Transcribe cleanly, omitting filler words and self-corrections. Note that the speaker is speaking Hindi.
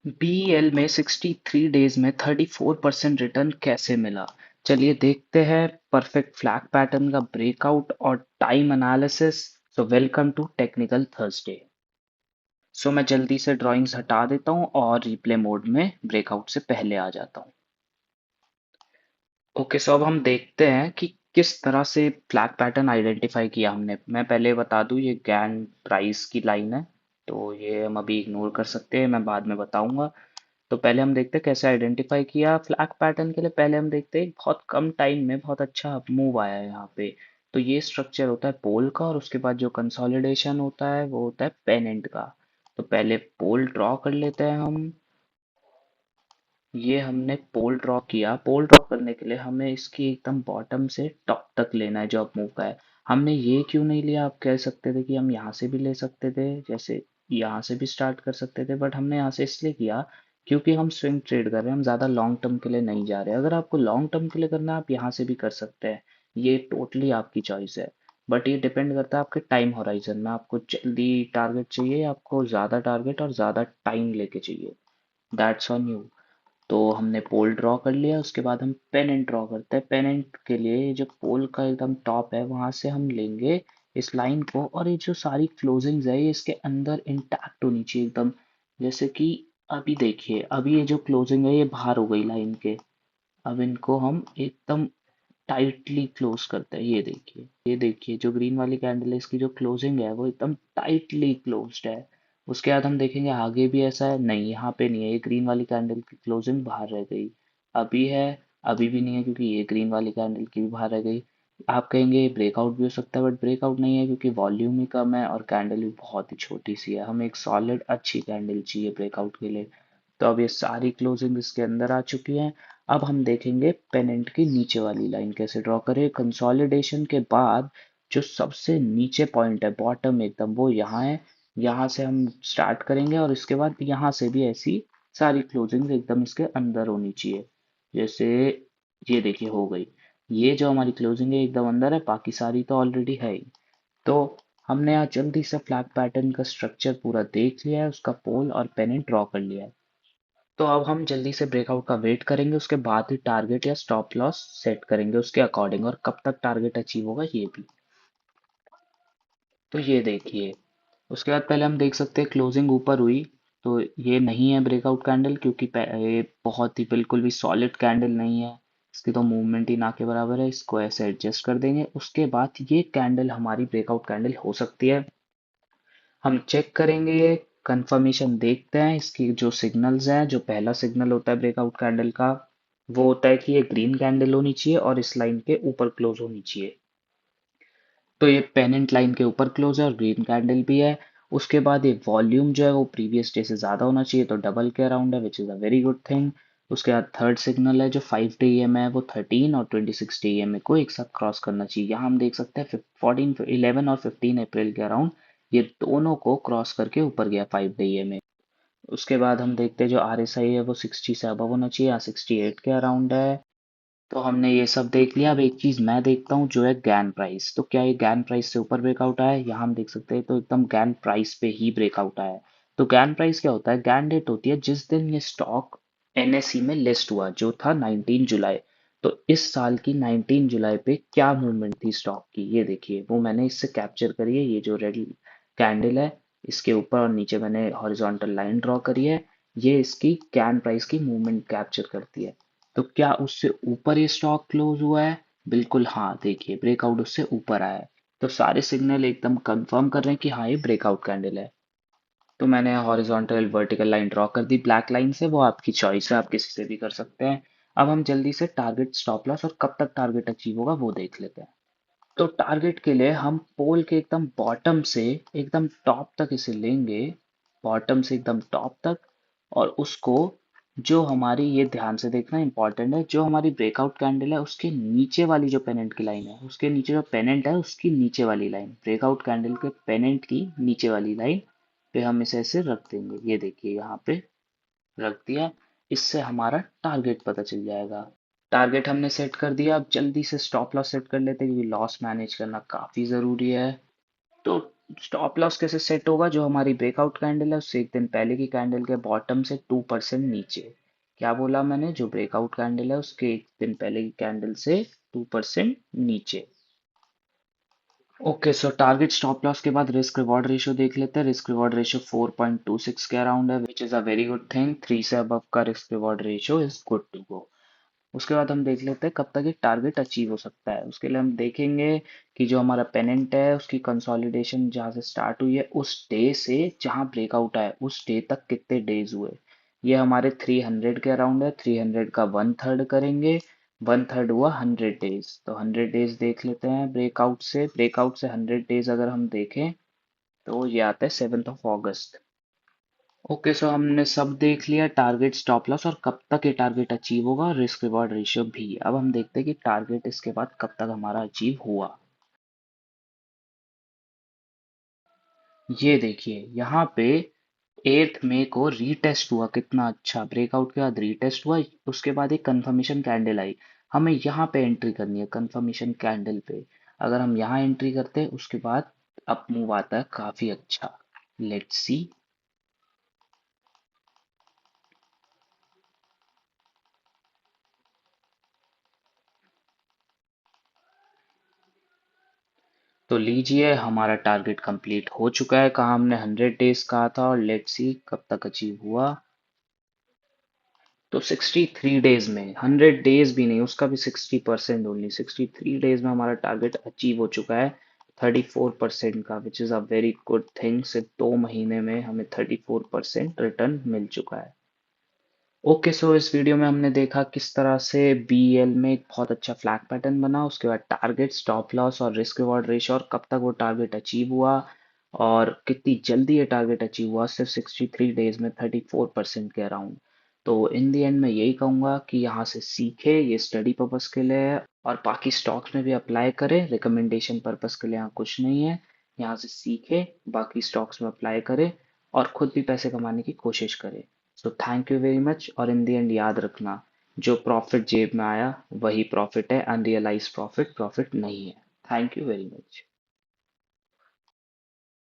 बीईएल में 63 डेज में 34% रिटर्न कैसे मिला? चलिए देखते हैं परफेक्ट फ्लैग पैटर्न का ब्रेकआउट और time analysis. So welcome to technical Thursday. So मैं जल्दी से ड्राइंग्स हटा देता हूँ और रिप्ले मोड में ब्रेकआउट से पहले आ जाता हूँ। ओके, सो अब हम देखते हैं कि किस तरह से फ्लैग पैटर्न आइडेंटिफाई किया हमने। मैं पहले बता दूं, ये गैन प्राइस की लाइन है, तो ये हम अभी इग्नोर कर सकते हैं, मैं बाद में बताऊंगा। तो पहले हम देखते हैं कैसे आइडेंटिफाई किया फ्लैग पैटर्न के लिए। पहले हम देखते हैं बहुत कम टाइम में बहुत अच्छा मूव आया है यहाँ पे। तो ये स्ट्रक्चर होता है पोल का, और उसके बाद जो कंसोलिडेशन होता है वो होता है पेनेंट का। तो पहले पोल ड्रॉ कर लेते हैं हम। ये हमने पोल ड्रॉ किया। पोल ड्रॉ करने के लिए हमें इसकी एकदम बॉटम से टॉप तक लेना है जो अप मूव का है। हमने ये क्यों नहीं लिया? आप कह सकते थे कि हम यहाँ से भी ले सकते थे, जैसे यहाँ से भी स्टार्ट कर सकते थे, बट हमने यहाँ से इसलिए किया क्योंकि हम स्विंग ट्रेड कर रहे हैं, हम ज़्यादा लॉन्ग टर्म के लिए नहीं जा रहे। अगर आपको लॉन्ग टर्म के लिए करना है आप यहाँ से भी कर सकते हैं, ये टोटली आपकी चॉइस है। बट ये डिपेंड करता है आपके टाइम होराइजन में, आपको जल्दी टारगेट चाहिए, आपको ज़्यादा टारगेट और ज़्यादा टाइम लेके चाहिए। That's on you. तो हमने पोल ड्रॉ कर लिया, उसके बाद हम पेनेंट ड्रॉ करते हैं। पेनेंट के लिए जो पोल का एकदम टॉप है वहां से हम लेंगे इस लाइन को, और ये जो सारी क्लोजिंग्स है ये इसके अंदर इंटैक्ट होनी चाहिए एकदम। जैसे कि अभी देखिए, अभी ये जो क्लोजिंग है ये बाहर हो गई लाइन के। अब इनको हम एकदम टाइटली क्लोज करते हैं। ये देखिए जो ग्रीन वाली कैंडल है इसकी जो क्लोजिंग है वो एकदम टाइटली क्लोज्ड है। उसके बाद हम देखेंगे आगे भी ऐसा है, नहीं यहाँ पे नहीं है, ये ग्रीन वाली कैंडल की क्लोजिंग बाहर रह गई। अभी है, अभी भी नहीं है क्योंकि ये ग्रीन वाली कैंडल की भी बाहर रह गई। आप कहेंगे ये ब्रेकआउट भी हो सकता है, बट ब्रेकआउट नहीं है क्योंकि वॉल्यूम ही कम है और कैंडल भी बहुत ही छोटी सी है। हमें एक सॉलिड अच्छी कैंडल चाहिए ब्रेकआउट के लिए। तो अब ये सारी क्लोजिंग इसके अंदर आ चुकी हैं। अब हम देखेंगे पेनेंट की नीचे वाली लाइन कैसे ड्रॉ करें। कंसोलिडेशन के बाद जो सबसे नीचे पॉइंट है बॉटम एकदम, वो यहाँ है। यहाँ से हम स्टार्ट करेंगे और इसके बाद यहाँ से भी ऐसी सारी क्लोजिंग एकदम इसके अंदर होनी चाहिए। जैसे ये देखिए हो गई। ये जो हमारी क्लोजिंग है एकदम अंदर है, बाकी सारी तो ऑलरेडी है ही। तो हमने यहाँ जल्दी से फ्लैग पैटर्न का स्ट्रक्चर पूरा देख लिया है, उसका पोल और पेनेंट ड्रॉ कर लिया है। तो अब हम जल्दी से ब्रेकआउट का वेट करेंगे, उसके बाद ही टारगेट या स्टॉप लॉस सेट करेंगे उसके अकॉर्डिंग, और कब तक टारगेट अचीव होगा ये भी। तो ये देखिए, उसके बाद पहले हम देख सकते हैं क्लोजिंग ऊपर हुई, तो ये नहीं है ब्रेकआउट कैंडल क्योंकि ये बहुत ही बिल्कुल भी सॉलिड कैंडल नहीं है। इसकी तो मूवमेंट ही ना के बराबर है, इसको ऐसे एडजस्ट कर देंगे। उसके बाद ये कैंडल हमारी ब्रेकआउट कैंडल हो सकती है। हम चेक करेंगे, कंफर्मेशन देखते हैं इसकी जो सिग्नल्स हैं। जो पहला सिग्नल होता है ब्रेकआउट कैंडल का वो होता है कि ये ग्रीन कैंडल होनी चाहिए और इस लाइन के ऊपर क्लोज होनी चाहिए। तो ये पेनेंट लाइन के ऊपर क्लोज है और ग्रीन कैंडल भी है। उसके बाद ये वॉल्यूम जो है वो प्रीवियस डे से ज़्यादा होना चाहिए, तो डबल के अराउंड है, which is a very good thing. उसके बाद थर्ड सिग्नल है जो 5 डे ईएमए है, वो 13 और 26 डे ईएमए को एक साथ क्रॉस करना चाहिए। यहाँ हम देख सकते हैं 14 11 और 15 अप्रैल के अराउंड ये दोनों को क्रॉस करके ऊपर गया 5 डे ईएमए। उसके बाद हम देखते हैं जो आरएसआई है वो 60 से अबव होना चाहिए, यहाँ 68 के अराउंड है। तो हमने ये सब देख लिया। अब एक चीज मैं देखता हूँ जो है गैन प्राइस। तो क्या ये गैन प्राइस से ऊपर ब्रेकआउट आया है? यहाँ हम देख सकते हैं तो एकदम गैन प्राइस पे ही ब्रेकआउट आया है। तो गैन प्राइस क्या होता है? गैन डेट होती है जिस दिन ये स्टॉक एनएसई में लिस्ट हुआ, जो था 19 जुलाई। तो इस साल की 19 जुलाई पे क्या मूवमेंट थी स्टॉक की, ये देखिए वो मैंने इससे कैप्चर करी है। ये जो रेड कैंडल है इसके ऊपर और नीचे मैंने हॉरिजॉन्टल लाइन ड्रॉ करी है। ये इसकी गैन प्राइस की मूवमेंट कैप्चर करती है। तो क्या उससे ऊपर ये स्टॉक क्लोज हुआ है? बिल्कुल हाँ, देखिए ब्रेकआउट उससे ऊपर आया है। तो सारे सिग्नल एकदम कंफर्म कर रहे हैं कि हाँ ये ब्रेकआउट कैंडल है। तो मैंने हॉरिजॉन्टल वर्टिकल लाइन ड्रॉ कर दी ब्लैक लाइन से, वो आपकी चॉइस है, आप किसी से भी कर सकते हैं। अब हम जल्दी से टारगेट, स्टॉप लॉस और कब तक टारगेट अचीव होगा वो देख लेते हैं। तो टारगेट के लिए हम पोल के एकदम बॉटम से एकदम टॉप तक इसे लेंगे, बॉटम से एकदम टॉप तक। और उसको, जो हमारी, ये ध्यान से देखना इंपॉर्टेंट है, जो हमारी ब्रेकआउट कैंडल है उसके नीचे वाली जो पेनेंट की लाइन है, उसके नीचे जो पेनेंट है उसकी नीचे वाली लाइन, ब्रेकआउट कैंडल के पेनेंट की नीचे वाली लाइन पे हम इसे ऐसे रख देंगे। ये देखिए यहाँ पे रख दिया। इससे हमारा टारगेट पता चल जाएगा। टारगेट हमने सेट कर दिया। अब जल्दी से स्टॉप लॉस सेट कर लेते हैं क्योंकि लॉस मैनेज करना काफी जरूरी है। तो स्टॉप लॉस कैसे सेट होगा? जो हमारी ब्रेकआउट कैंडल है उससे एक दिन पहले की कैंडल के बॉटम से 2% नीचे। क्या बोला मैंने? जो ब्रेकआउट कैंडल है उसके एक दिन पहले की कैंडल से 2% नीचे। ओके, सो टारगेट स्टॉप लॉस के बाद रिस्क रिवॉर्ड रेशियो देख लेते हैं। रिस्क रिवॉर्ड रेशियो 4.26 के अराउंड है, which is a very good thing. 3 से अबव का risk reward ratio is good to go. उसके बाद हम देख लेते हैं कब तक ये टारगेट अचीव हो सकता है। उसके लिए हम देखेंगे कि जो हमारा पेनेंट है उसकी कंसोलिडेशन जहाँ से स्टार्ट हुई है उस डे से जहाँ ब्रेकआउट आया उस डे तक कितने डेज हुए। ये हमारे 300 के अराउंड है। 300 का 1/3 करेंगे। 1/3 हुआ 100 डेज। तो 100 डेज देख लेते हैं ब्रेकआउट से 100 डेज अगर हम देखें तो ये आता है 7 ऑफ अगस्त। ओके, सो हमने सब देख लिया, टारगेट स्टॉप लॉस और कब तक ये टारगेट अचीव होगा, रिस्क रिवॉर्ड रेशियो भी। अब हम देखते हैं कि टारगेट इसके बाद कब तक हमारा अचीव हुआ। ये देखिए यहाँ पे 8 मई को रीटेस्ट हुआ, कितना अच्छा। ब्रेकआउट के बाद रीटेस्ट हुआ, उसके बाद एक कंफर्मेशन कैंडल आई। हमें यहाँ पे एंट्री करनी है कंफर्मेशन कैंडल पे। अगर हम यहाँ एंट्री करते हैं उसके बाद अप मूव आता है काफी अच्छा। Let's see. तो लीजिए हमारा टारगेट कंप्लीट हो चुका है। कहाँ हमने 100 डेज कहा था और लेट्स सी कब तक अचीव हुआ। तो 63 डेज में, 100 डेज भी नहीं, उसका भी 60% ओनली। 63 डेज में हमारा टारगेट अचीव हो चुका है 34% का, which is a very good thing. सिर्फ 2 महीने में हमें 34% रिटर्न मिल चुका है। ओके, सो इस वीडियो में हमने देखा किस तरह से बीएल में एक बहुत अच्छा फ्लैग पैटर्न बना, उसके बाद टारगेट स्टॉप लॉस और रिस्क रिवॉर्ड रेशियो और कब तक वो टारगेट अचीव हुआ और कितनी जल्दी ये टारगेट अचीव हुआ, सिर्फ 63 डेज में 34% के अराउंड। तो इन दी एंड मैं यही कहूँगा कि यहाँ से सीखे, ये स्टडी पर्पस के लिए है और बाकी स्टॉक्स में भी अप्लाई करें। रिकमेंडेशन पर्पस के लिए यहाँ कुछ नहीं है। यहाँ से सीखे, बाकी स्टॉक्स में अप्लाई करें और खुद भी पैसे कमाने की कोशिश करें। So thank you very much. और इन दी एंड याद रखना, जो प्रॉफिट जेब में आया वही प्रॉफिट है, अनरियलाइज प्रॉफिट प्रॉफिट नहीं है। Thank you very much.